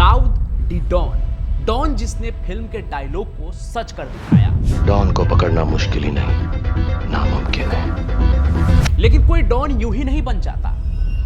Dawood D don, don जिसने film के dialogue को सच कर दिखाया। डॉन को पकड़ना मुश्किल ही नहीं, नामुमकिन है। लेकिन कोई डॉन यूं ही नहीं बन जाता,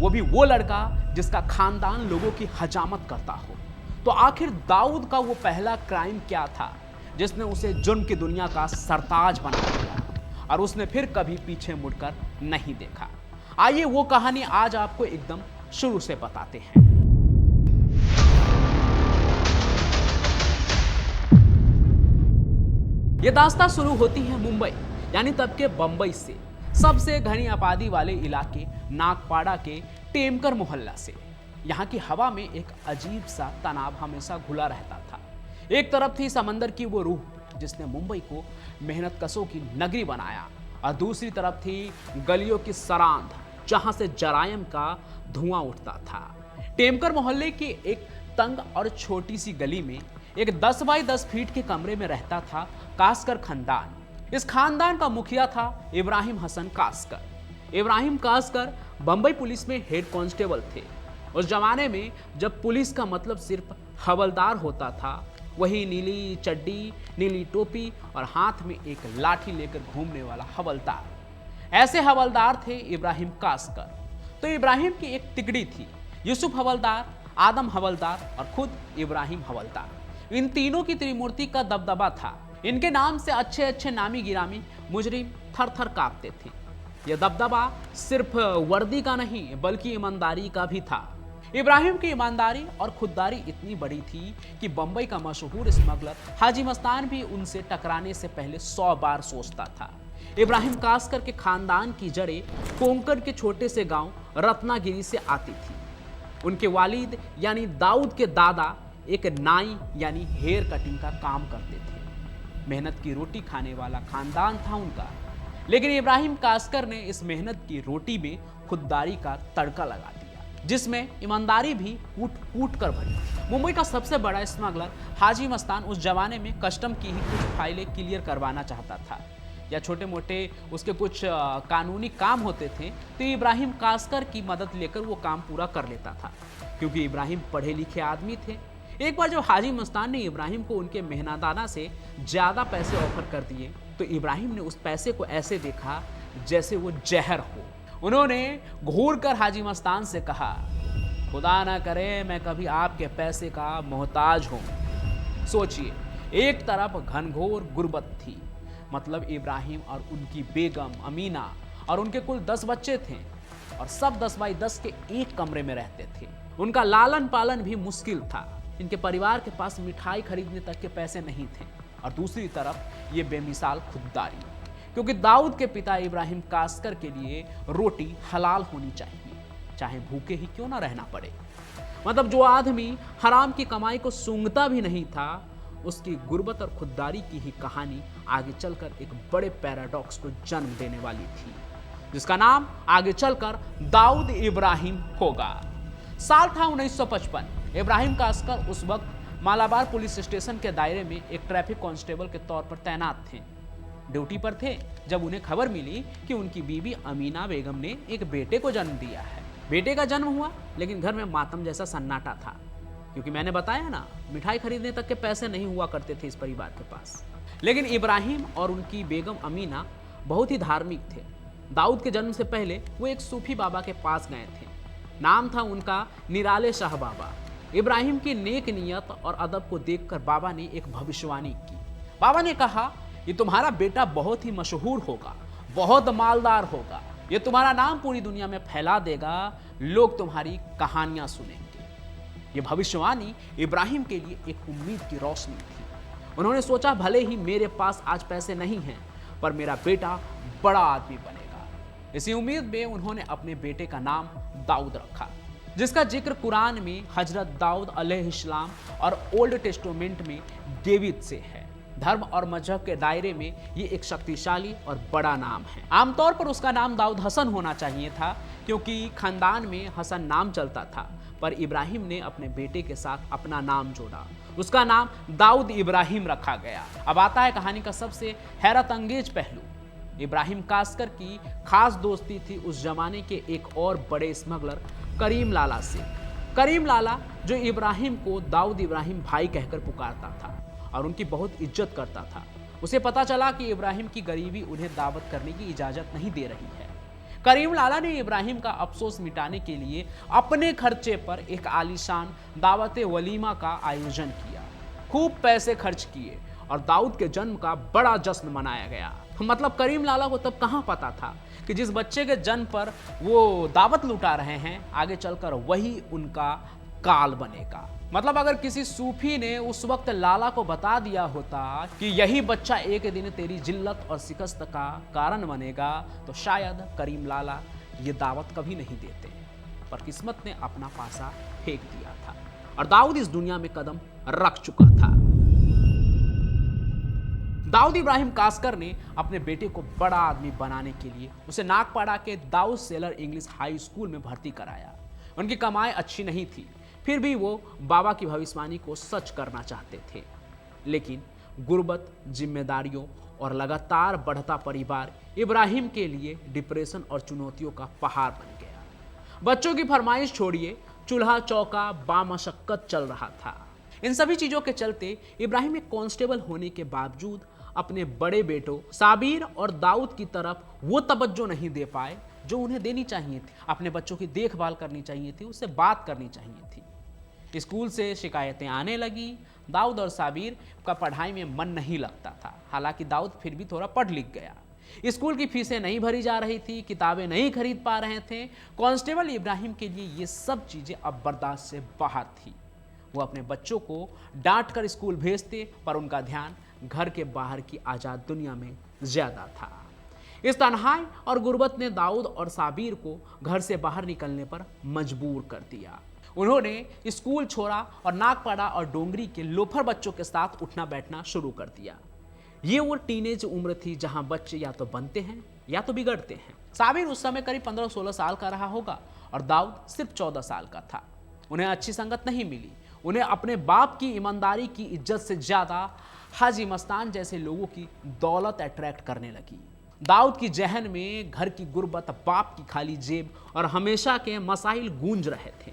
वो भी वो लड़का जिसका खानदान लोगों की हजामत करता हो। तो आखिर दाऊद का वो पहला क्राइम क्या था जिसने उसे जुर्म की दुनिया का सरताज बना दिया और उसने फिर कभी पीछे मुड़कर नहीं देखा। आइए वो कहानी आज आपको एकदम शुरू से बताते हैं। ये दास्तां शुरू होती है मुंबई यानी तब के बंबई से, सबसे घनी आबादी वाले इलाके नागपाड़ा के टेमकर मोहल्ला से। यहाँ की हवा में एक अजीब सा तनाव हमेशा घुला रहता था। एक तरफ थी समंदर की वो रूह जिसने मुंबई को मेहनतकशों की नगरी बनाया, और दूसरी तरफ थी गलियों की सरांध जहां से जरायम का धुआं उठता था। टेमकर मोहल्ले की एक तंग और छोटी सी गली में एक 10 बाई 10 फीट के कमरे में रहता था कास्कर खानदान। इस खानदान का मुखिया था इब्राहिम हसन कास्कर। इब्राहिम कास्कर बंबई पुलिस में हेड कांस्टेबल थे। उस जमाने में जब पुलिस का मतलब सिर्फ हवलदार होता था, वही नीली चड्डी, नीली टोपी और हाथ में एक लाठी लेकर घूमने वाला हवलदार। ऐसे हवलदार थे इब्राहिम कास्कर। तो इब्राहिम की एक तिकड़ी थी, यूसुफ हवलदार, आदम हवलदार और खुद इब्राहिम हवलदार। इन तीनों की त्रिमूर्ति का दबदबा था। इनके नाम से अच्छे अच्छे नामी गिरामी मुजरिम थर थर कांपते थे। यह दबदबा सिर्फ वर्दी का नहीं बल्कि ईमानदारी का भी था। इब्राहिम की ईमानदारी और खुददारी इतनी बड़ी थी कि बंबई का मशहूर स्मगलर हाजी मस्तान भी उनसे टकराने से पहले 100 बार सोचता था। इब्राहिम कास्कर के खानदान की जड़ें कोंकण के छोटे से गांव रत्नागिरी से आती थी। उनके वालिद यानी दाऊद के दादा एक नाई यानी हेयर कटिंग का काम करते थे। मेहनत की रोटी खाने वाला खानदान था उनका, लेकिन इब्राहिम कास्कर ने इस मेहनत की रोटी में खुददारी का तड़का लगा दिया, जिसमें ईमानदारी भी कूट कूट कर भरी। मुंबई का सबसे बड़ा स्मगलर हाजी मस्तान उस जमाने में कस्टम की ही कुछ फाइलें क्लियर करवाना चाहता था, या छोटे मोटे उसके कुछ कानूनी काम होते थे, तो इब्राहिम कास्कर की मदद लेकर वो काम पूरा कर लेता था, क्योंकि इब्राहिम पढ़े लिखे आदमी थे। एक बार जब हाजी मस्तान ने इब्राहिम को उनके मेहनताना से ज़्यादा पैसे ऑफर कर दिए, तो इब्राहिम ने उस पैसे को ऐसे देखा जैसे वो जहर हो। उन्होंने घूर कर हाजी मस्तान से कहा, खुदा ना करे मैं कभी आपके पैसे का मोहताज हूँ। सोचिए, एक तरफ घनघोर गुर्बत थी, मतलब इब्राहिम और उनकी बेगम अमीना और उनके कुल 10 बच्चे थे, और सब 10 बाई 10 के एक कमरे में रहते थे। उनका लालन पालन भी मुश्किल था। इनके परिवार के पास मिठाई खरीदने तक के पैसे नहीं थे। और दूसरी तरफ ये बेमिसाल खुददारी, क्योंकि दाऊद के पिता इब्राहिम कास्कर के लिए रोटी हलाल होनी चाहिए, चाहे भूखे ही क्यों ना रहना पड़े। मतलब जो आदमी हराम की कमाई को सूंघता भी नहीं था, उसकी गुर्बत और खुददारी की ही कहानी आगे चलकर एक बड़े पैराडॉक्स को जन्म देने वाली थी, जिसका नाम आगे चलकर दाऊद इब्राहिम होगा। साल था 1955। इब्राहिम कास्कर उस वक्त मालाबार पुलिस स्टेशन के दायरे में एक ट्रैफिक कांस्टेबल के तौर पर तैनात थे। ड्यूटी पर थे जब उन्हें खबर मिली कि उनकी बीवी अमीना बेगम ने एक बेटे को जन्म दिया है। बेटे का जन्म हुआ, लेकिन घर में मातम जैसा सन्नाटा था, क्योंकि मैंने बताया ना, मिठाई खरीदने तक के पैसे नहीं हुआ करते थे इस परिवार के पास। लेकिन इब्राहिम और उनकी बेगम अमीना बहुत ही धार्मिक थे। दाऊद के जन्म से पहले वो एक सूफी बाबा के पास गए थे। नाम था उनका निराले शाह बाबा। इब्राहिम की नेक नियत और अदब को देखकर बाबा ने एक भविष्यवाणी की। बाबा ने कहा, ये तुम्हारा बेटा बहुत ही मशहूर होगा, बहुत मालदार होगा, ये तुम्हारा नाम पूरी दुनिया में फैला देगा, लोग तुम्हारी कहानियां सुनेंगे। ये भविष्यवाणी इब्राहिम के लिए एक उम्मीद की रोशनी थी। उन्होंने सोचा, भले ही मेरे पास आज पैसे नहीं हैं, पर मेरा बेटा बड़ा आदमी बनेगा। इसी उम्मीद में उन्होंने अपने बेटे का नाम दाऊद रखा, जिसका जिक्र कुरान में हजरत दाऊद अलैहिस्सलाम और ओल्ड टेस्टामेंट में डेविड से है। धर्म और मजहब के दायरे में ये एक शक्तिशाली और बड़ा नाम है। आमतौर पर उसका नाम दाऊद हसन होना चाहिए था, क्योंकि खानदान में हसन नाम चलता था, पर इब्राहिम ने अपने बेटे के साथ अपना नाम जोड़ा। उसका नाम दाऊद इब्राहिम रखा गया। अब आता है कहानी का सबसे हैरत अंगेज पहलू। इब्राहिम कास्कर की खास दोस्ती थी उस जमाने के एक और बड़े स्मगलर करीम लाला से। करीम लाला जो इब्राहिम को दाऊद इब्राहिम भाई कहकर पुकारता था और उनकी बहुत इज्जत करता था, उसे पता चला कि इब्राहिम की गरीबी उन्हें दावत करने की इजाजत नहीं दे रही है। करीम लाला ने इब्राहिम का अफसोस मिटाने के लिए अपने खर्चे पर एक आलीशान दावत वलीमा का आयोजन किया। खूब पैसे खर्च किए और दाऊद के जन्म का बड़ा जश्न मनाया गया। मतलब करीम लाला को तब कहां पता था कि जिस बच्चे के जन्म पर वो दावत लुटा रहे हैं, आगे चलकर वही उनका काल बनेगा। मतलब अगर किसी सूफी ने उस वक्त लाला को बता दिया होता कि यही बच्चा एक दिन तेरी जिल्लत और शिकस्त का कारण बनेगा, तो शायद करीम लाला ये दावत कभी नहीं देते। पर किस्मत ने अपना पासा फेंक दिया था और दाऊद इस दुनिया में कदम रख चुका था। दाऊद इब्राहिम कास्कर ने अपने बेटे को बड़ा आदमी बनाने के लिए उसे नागपाड़ा के Dawood sailor English high school में भर्ती कराया। उनकी कमाई अच्छी नहीं थी, फिर भी वो बाबा की भविष्यवाणी को सच करना चाहते थे। लेकिन गुर्बत, जिम्मेदारियों और लगातार बढ़ता परिवार इब्राहिम के लिए डिप्रेशन और चुनौतियों का पहाड़ बन गया। बच्चों की फरमाइश छोड़िए, चूल्हा चौका बामशक्कत चल रहा था। इन सभी चीजों के चलते इब्राहिम एक कांस्टेबल होने के बावजूद अपने बड़े बेटों साबिर और दाऊद की तरफ वो तवज्जो नहीं दे पाए जो उन्हें देनी चाहिए थी। अपने बच्चों की देखभाल करनी चाहिए थी, उससे बात करनी चाहिए थी। स्कूल से शिकायतें आने लगी। दाऊद और साबिर का पढ़ाई में मन नहीं लगता था। हालांकि दाऊद फिर भी थोड़ा पढ़ लिख गया। स्कूल की फीसें नहीं भरी जा रही थी, किताबें नहीं खरीद पा रहे थे। कांस्टेबल इब्राहिम के लिए ये सब चीजें अब बर्दाश्त से बाहर थी। वो अपने बच्चों को डांट कर स्कूल भेजते, पर उनका ध्यान घर के बाहर की आजाद दुनिया में ज्यादा था। इस तन्हाई और गुर्बत ने दाऊद और साबिर को घर से बाहर निकलने पर मजबूर कर दिया। उन्होंने स्कूल छोड़ा और नागपाड़ा और डोंगरी के लोफर बच्चों के साथ उठना बैठना शुरू कर दिया। ये वो टीनेज उम्र थी जहां बच्चे या तो बनते हैं या तो बिगड़ते हैं। साबिर उस समय करीब 15-16 साल का रहा होगा और दाऊद सिर्फ 14 साल का था। उन्हें अच्छी संगत नहीं मिली। उन्हें अपने बाप की ईमानदारी की इज्जत से ज्यादा हाजी मस्तान जैसे लोगों की दौलत अट्रैक्ट करने लगी। दाऊद की जहन में घर की गुर्बत, बाप की खाली जेब और हमेशा के मसाइल गूंज रहे थे।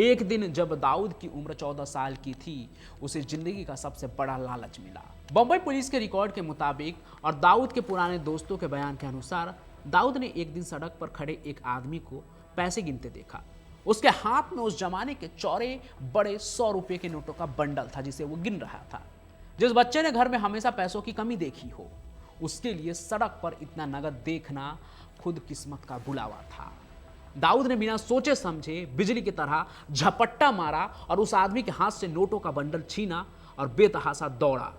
एक दिन जब दाऊद की उम्र 14 साल की थी, उसे जिंदगी का सबसे बड़ा लालच मिला। बंबई पुलिस के रिकॉर्ड के मुताबिक और दाऊद के पुराने दोस्तों के बयान के अनुसार, दाऊद ने एक दिन सड़क पर खड़े एक आदमी को पैसे गिनते देखा। उसके हाथ में उस जमाने के चौड़े बड़े 100 रुपए के नोटों का बंडल था जिसे वो गिन रहा था। जिस बच्चे ने घर में हमेशा पैसों की कमी देखी हो, उसके लिए सड़क पर इतना नगद देखना खुद किस्मत का बुलावा था। दाऊद ने बिना सोचे समझे बिजली की तरह झपट्टा मारा और उस आदमी के हाथ से नोटों का बंडल छीना और बेतहासा दौड़ा।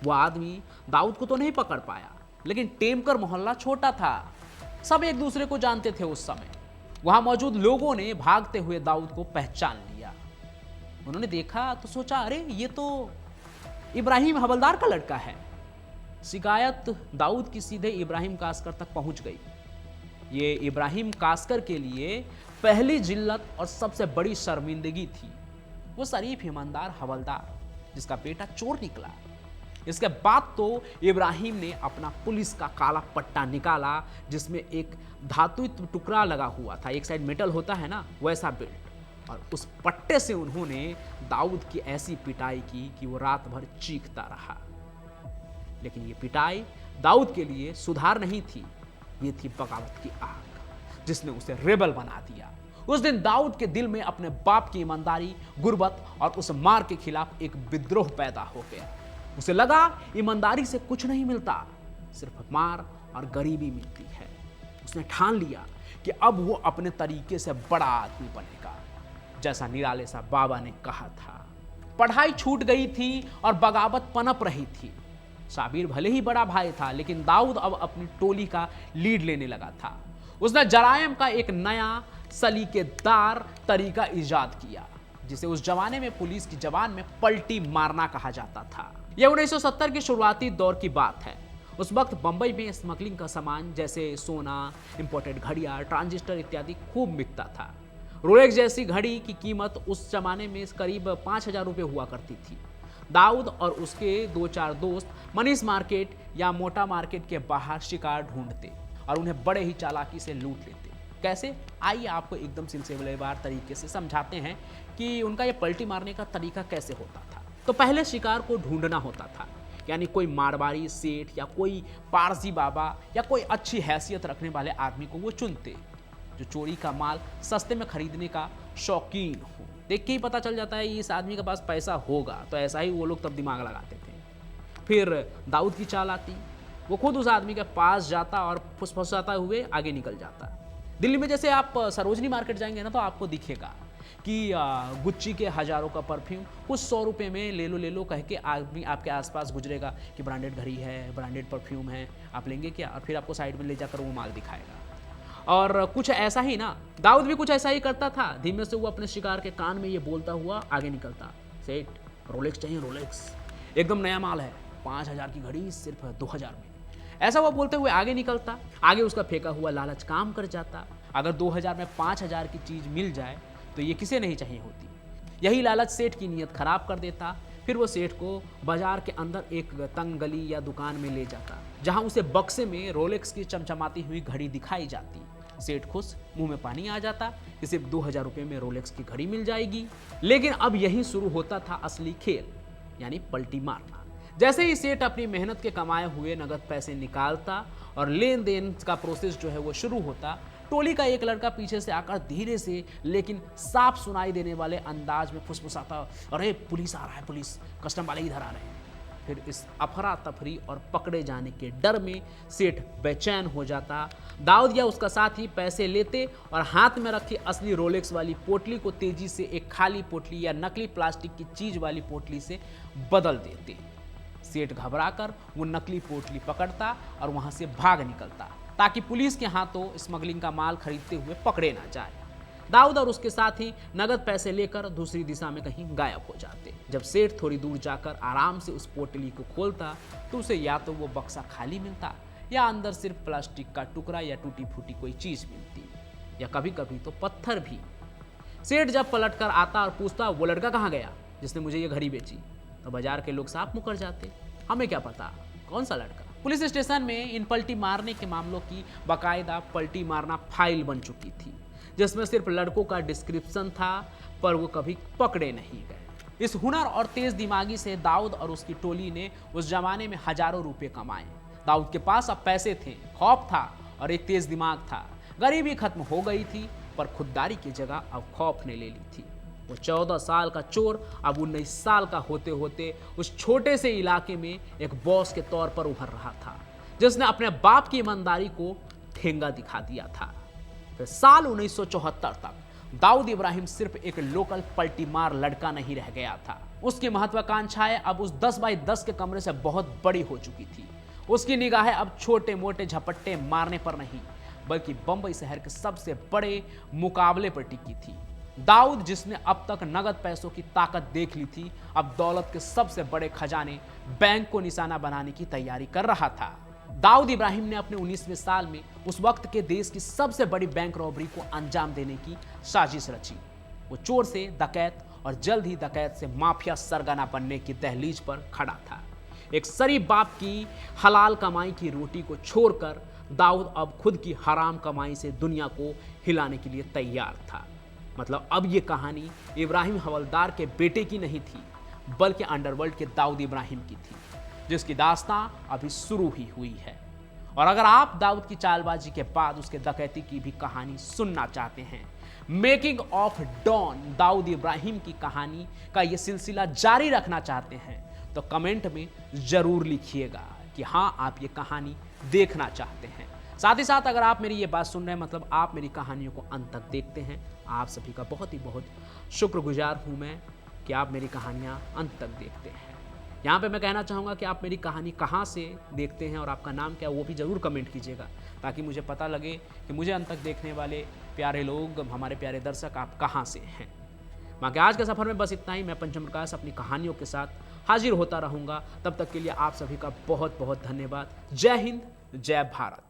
वो आदमी दाऊद को तो नहीं पकड़ पाया, लेकिन टेमकर मोहल्ला छोटा था, सब एक दूसरे को जानते थे। उस समय वहां मौजूद लोगों ने भागते हुए दाऊद को पहचान लिया। उन्होंने देखा तो सोचा, अरे ये तो इब्राहिम हवलदार का लड़का है। शिकायत दाऊद की सीधे इब्राहिम कास्कर तक पहुंच गई। ये इब्राहिम कास्कर के लिए पहली जिल्लत और सबसे बड़ी शर्मिंदगी थी। वो शरीफ ईमानदार हवलदार जिसका बेटा चोर निकला। इसके बाद तो इब्राहिम ने अपना पुलिस का काला पट्टा निकाला जिसमें एक धातुयुक्त टुकड़ा लगा हुआ था, एक साइड मेटल होता है ना, वैसा बेल्ट, और उस पट्टे से उन्होंने दाऊद की ऐसी पिटाई की कि वो रात भर चीखता रहा। लेकिन ये पिटाई दाऊद के लिए सुधार नहीं थी, ये थी बगावत की आग जिसने उसे रेबल बना दिया। उस दिन दाऊद के दिल में अपने बाप की ईमानदारी, गुर्बत और उस मार के खिलाफ एक विद्रोह पैदा हो गया। उसे लगा ईमानदारी से कुछ नहीं मिलता, सिर्फ मार और गरीबी मिलती है। उसने ठान लिया कि अब वो अपने तरीके से बड़ा आदमी बनेगा, जैसा निराले सा बाबा ने कहा था। पढ़ाई छूट गई थी और बगावत पनप रही थी। साबिर भले ही बड़ा भाई था, लेकिन दाऊद अब अपनी टोली का लीड लेने लगा था। उसने जरायम का एक नया सलीकेदार तरीका इजाद किया, जिसे उस जमाने में पुलिस की जबान में पलटी मारना कहा जाता था। यह 1970 के शुरुआती दौर की बात है। उस वक्त बंबई में स्मगलिंग का सामान जैसे सोना, इंपोर्टेड घड़ियां, ट्रांजिस्टर इत्यादि खूब बिकता था। रोलेक्स जैसी घड़ी की कीमत उस जमाने में करीब 5,000 रुपये हुआ करती थी। दाऊद और उसके 2-4 दोस्त मनीष मार्केट या मोटा मार्केट के बाहर शिकार ढूंढते और उन्हें बड़े ही चालाकी से लूट लेते। कैसे, आइए आपको एकदम सिलसिलेवार तरीके से समझाते हैं कि उनका ये पलटी मारने का तरीका कैसे होता था। तो पहले शिकार को ढूंढना होता था, यानी कोई मारवाड़ी सेठ या कोई पारसी बाबा या कोई अच्छी हैसियत रखने वाले आदमी को वो चुनते जो चोरी का माल सस्ते में खरीदने का शौकीन हो। देख के ही पता चल जाता है इस आदमी के पास पैसा होगा, तो ऐसा ही वो लोग तब दिमाग लगाते थे। फिर दाऊद की चाल आती, वो खुद उस आदमी के पास जाता और फुसफुसाता हुए आगे निकल जाता। दिल्ली में जैसे आप सरोजनी मार्केट जाएंगे ना, तो आपको दिखेगा कि गुच्ची के हज़ारों का परफ्यूम कुछ 100 रुपये में ले लो कह के आदमी आपके आसपास गुजरेगा कि ब्रांडेड घड़ी है, ब्रांडेड परफ्यूम है, आप लेंगे क्या? और फिर आपको साइड में ले जाकर वो माल दिखाएगा। और कुछ ऐसा ही ना, दाऊद भी कुछ ऐसा ही करता था। धीमे से वो अपने शिकार के कान में ये बोलता हुआ आगे निकलता, सेठ रोलेक्स चाहिए, रोलेक्स एकदम नया माल है, 5000 की घड़ी सिर्फ 2000 में। ऐसा वो बोलते हुए आगे निकलता। आगे उसका फेंका हुआ लालच काम कर जाता। अगर 2000 में 5000 की चीज़ मिल जाए तो ये किसे नहीं चाहिए होती। यही लालच सेठ की नीयत खराब कर देता। फिर वो सेठ को बाजार के अंदर एक तंग गली या दुकान में ले जाता, जहां उसे बक्से में रोलेक्स की चमचमाती हुई घड़ी दिखाई जाती। सेठ खुश, मुंह में पानी आ जाता कि सिर्फ 2000 रुपये में रोलेक्स की घड़ी मिल जाएगी। लेकिन अब यही शुरू होता था असली खेल, यानी पलटी मारना। जैसे ही सेठ अपनी मेहनत के कमाए हुए नगद पैसे निकालता और लेन देन का प्रोसेस जो है वो शुरू होता, टोली का एक लड़का पीछे से आकर धीरे से लेकिन साफ सुनाई देने वाले अंदाज में फुसफुसाता, अरे पुलिस आ रहा है, पुलिस, कस्टम वाले इधर आ रहे हैं। फिर इस अफरा तफरी और पकड़े जाने के डर में सेठ बेचैन हो जाता। दाऊद या उसका साथी पैसे लेते और हाथ में रखी असली रोलेक्स वाली पोटली को तेजी से एक खाली पोटली या नकली प्लास्टिक की चीज वाली पोटली से बदल देते। सेठ घबराकर वो नकली पोटली पकड़ता और वहां से भाग निकलता ताकि पुलिस के हाथों स्मगलिंग का माल खरीदते हुए पकड़े ना जाए। दाऊद और उसके साथी नगद पैसे लेकर दूसरी दिशा में कहीं गायब हो जाते। जब सेठ थोड़ी दूर जाकर आराम से उस पोटली को खोलता तो उसे या तो वो बक्सा खाली मिलता या अंदर सिर्फ प्लास्टिक का टुकड़ा या टूटी फूटी कोई चीज मिलती, या कभी कभी तो पत्थर भी। सेठ जब पलट कर आता और पूछता, वो लड़का कहाँ गया जिसने मुझे ये घड़ी बेची, तो बाजार के लोग साफ मुकर जाते, हमें क्या पता कौन सा लड़का। पुलिस स्टेशन में इन पलटी मारने के मामलों की बाकायदा पलटी मारना फाइल बन चुकी थी, जिसमें सिर्फ लड़कों का डिस्क्रिप्शन था, पर वो कभी पकड़े नहीं गए। इस हुनर और तेज दिमागी से दाऊद और उसकी टोली ने उस जमाने में हजारों रुपए कमाए। दाऊद के पास अब पैसे थे, खौफ था और एक तेज दिमाग था। गरीबी खत्म हो गई थी, पर खुददारी की जगह अब खौफ ने ले ली थी। वो 14 साल का चोर अब 19 साल का होते होते उस छोटे से इलाके में एक बॉस के तौर पर उभर रहा था, जिसने अपने बाप की ईमानदारी को ठेंगा दिखा दिया था। फिर साल 1974 तक दाऊद इब्राहिम सिर्फ एक लोकल पलटी मार लड़का नहीं रह गया था। उसकी महत्वाकांक्षाएं अब उस 10 बाई 10 के कमरे से बहुत बड़ी हो चुकी थी। उसकी निगाहें अब छोटे मोटे झपट्टे मारने पर नहीं, बल्कि बंबई शहर के सबसे बड़े मुकाबले पर टिकी थी। दाऊद, जिसने अब तक नगद पैसों की ताकत देख ली थी, अब दौलत के सबसे बड़े खजाने बैंक को निशाना बनाने की तैयारी कर रहा था। दाऊद इब्राहिम ने अपने 19वें साल में उस वक्त के देश की सबसे बड़ी बैंक रॉबरी को अंजाम देने की साजिश रची। वो चोर से डकैत और जल्द ही डकैत से माफिया सरगना बनने की दहलीज पर खड़ा था। एक शरीफ बाप की हलाल कमाई की रोटी को छोड़कर दाऊद अब खुद की हराम कमाई से दुनिया को हिलाने के लिए तैयार था। मतलब अब ये कहानी इब्राहिम हवलदार के बेटे की नहीं थी, बल्कि अंडरवर्ल्ड के दाऊद इब्राहिम की थी, जिसकी दास्तां अभी शुरू ही हुई है। और अगर आप दाऊद की चालबाजी के बाद उसके डकैती की भी कहानी सुनना चाहते हैं, making of don Dawood Ibrahim की कहानी का ये सिलसिला जारी रखना चाहते हैं, तो कमेंट में जरूर लिखिएगा कि हाँ आप ये कहानी देखना चाहते हैं। साथ ही साथ अगर आप मेरी ये बात सुन रहे हैं, मतलब आप मेरी कहानियों को अंत तक देखते हैं, आप सभी का बहुत ही बहुत शुक्रगुजार हूँ मैं कि आप मेरी कहानियाँ अंत तक देखते हैं। यहाँ पे मैं कहना चाहूँगा कि आप मेरी कहानी कहाँ से देखते हैं और आपका नाम क्या है वो भी ज़रूर कमेंट कीजिएगा, ताकि मुझे पता लगे कि मुझे अंत तक देखने वाले प्यारे लोग, हमारे प्यारे दर्शक, आप कहाँ से हैं। बाकी आज के सफ़र में बस इतना ही। मैं पंचम प्रकाश अपनी कहानियों के साथ हाजिर होता रहूँगा। तब तक के लिए आप सभी का बहुत बहुत धन्यवाद। जय हिंद, जय भारत।